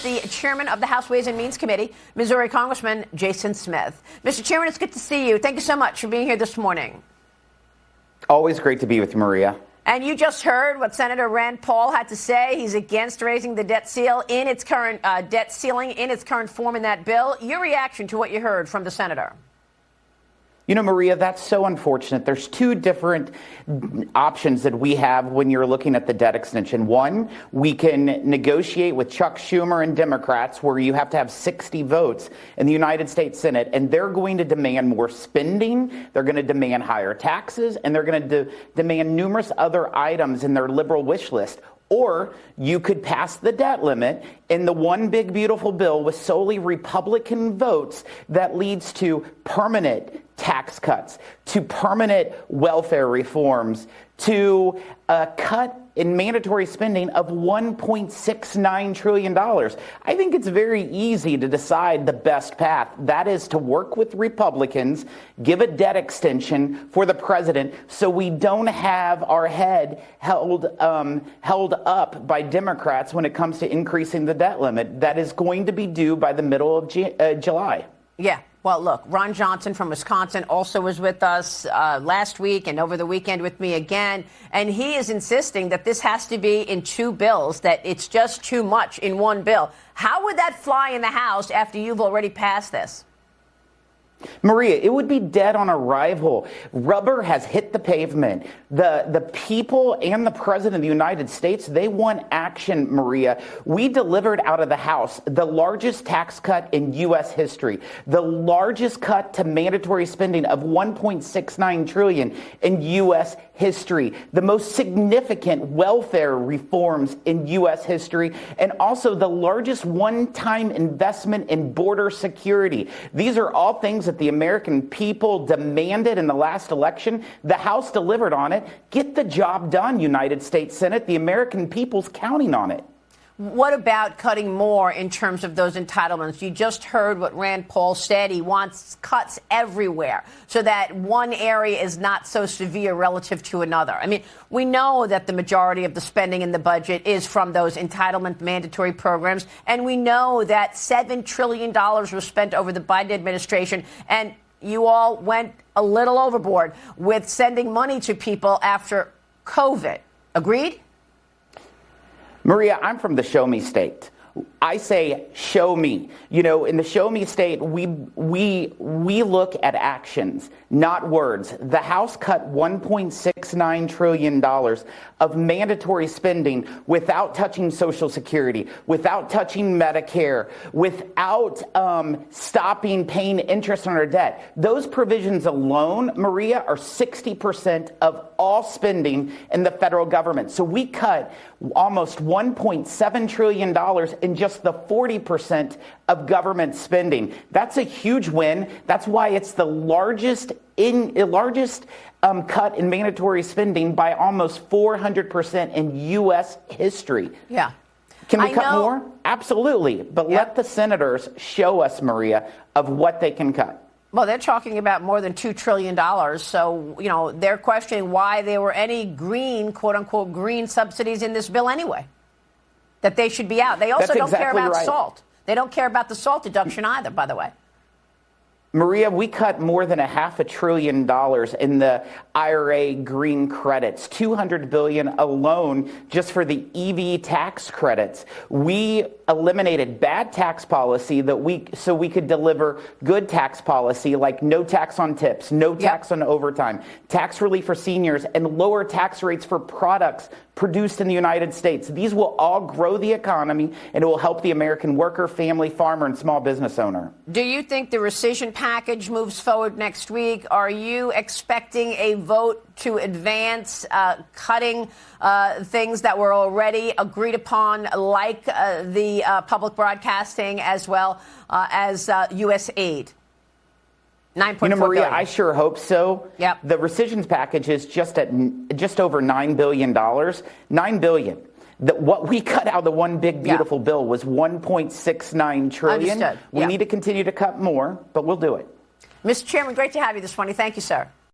The chairman of the House Ways and Means Committee, Missouri Congressman Jason Smith. Mr. Chairman, it's good to see you. Thank you so much for being here this morning. Always great to be with you, Maria. And you just heard what Senator Rand Paul had to say. He's against raising the debt ceiling in its current form in that bill. Your reaction to what you heard from the senator? You know, Maria, that's so unfortunate. There's two different options that we have when you're looking at the debt extension. One, we can negotiate with Chuck Schumer and Democrats where you have to have 60 votes in the United States Senate, and they're going to demand more spending, they're going to demand higher taxes, and they're going to demand numerous other items in their liberal wish list. Or you could pass the debt limit in the one big beautiful bill with solely Republican votes that leads to permanent tax cuts, to permanent welfare reforms, to a cut in mandatory spending of $1.69 trillion. I think it's very easy to decide the best path. That is to work with Republicans, give a debt extension for the president so we don't have our head held up by Democrats when it comes to increasing the debt limit that is going to be due by the middle of July. Yeah. Well, look, Ron Johnson from Wisconsin also was with us last week and over the weekend with me again. And he is insisting that this has to be in two bills, that it's just too much in one bill. How would that fly in the House after you've already passed this? Maria, it would be dead on arrival. Rubber has hit the pavement. The people and the president of the United States, they want action, Maria. We delivered out of the House the largest tax cut in U.S. history, the largest cut to mandatory spending of $1.69 trillion in U.S. history, the most significant welfare reforms in U.S. history, and also the largest one-time investment in border security. These are all things that the American people demanded in the last election. The House delivered on it. Get the job done, United States Senate. The American people's counting on it. What about cutting more in terms of those entitlements? You just heard what Rand Paul said. He wants cuts everywhere so that one area is not so severe relative to another. I mean, we know that the majority of the spending in the budget is from those entitlement mandatory programs. And we know that $7 trillion was spent over the Biden administration. And you all went a little overboard with sending money to people after COVID. Agreed? Maria, I'm from the show me state. I say, show me. You know, in the show me state, we look at actions, not words. The House cut $1.69 trillion of mandatory spending without touching Social Security, without touching Medicare, without stopping paying interest on our debt. Those provisions alone, Maria, are 60% of all spending in the federal government. So we cut almost $1.7 trillion in just the 40% of government spending. That's a huge win. That's why it's the largest cut in mandatory spending by almost 400% in U.S. history. Yeah. Can we cut more? Absolutely. But let the senators show us, Maria, of what they can cut. Well, they're talking about more than $2 trillion. So, you know, they're questioning why there were any green, quote unquote, green subsidies in this bill anyway, that they should be out. They also don't care about salt. They don't care about the salt deduction either, by the way. Maria, we cut more than $500 billion in the IRA green credits, $200 billion alone just for the EV tax credits. We eliminated bad tax policy so we could deliver good tax policy like no tax on tips, no tax on overtime, tax relief for seniors, and lower tax rates for products produced in the United States. These will all grow the economy, and it will help the American worker, family, farmer, and small business owner. Do you think the rescission package moves forward next week? Are you expecting a vote to advance cutting things that were already agreed upon, like the public broadcasting as well as U.S. aid? You know, Maria, I sure hope so. Yep. The rescissions package is just over $9 billion. $9 billion. What we cut out of the one big beautiful bill was $1.69 trillion. Understood. We need to continue to cut more, but we'll do it. Mr. Chairman, great to have you this morning. Thank you, sir.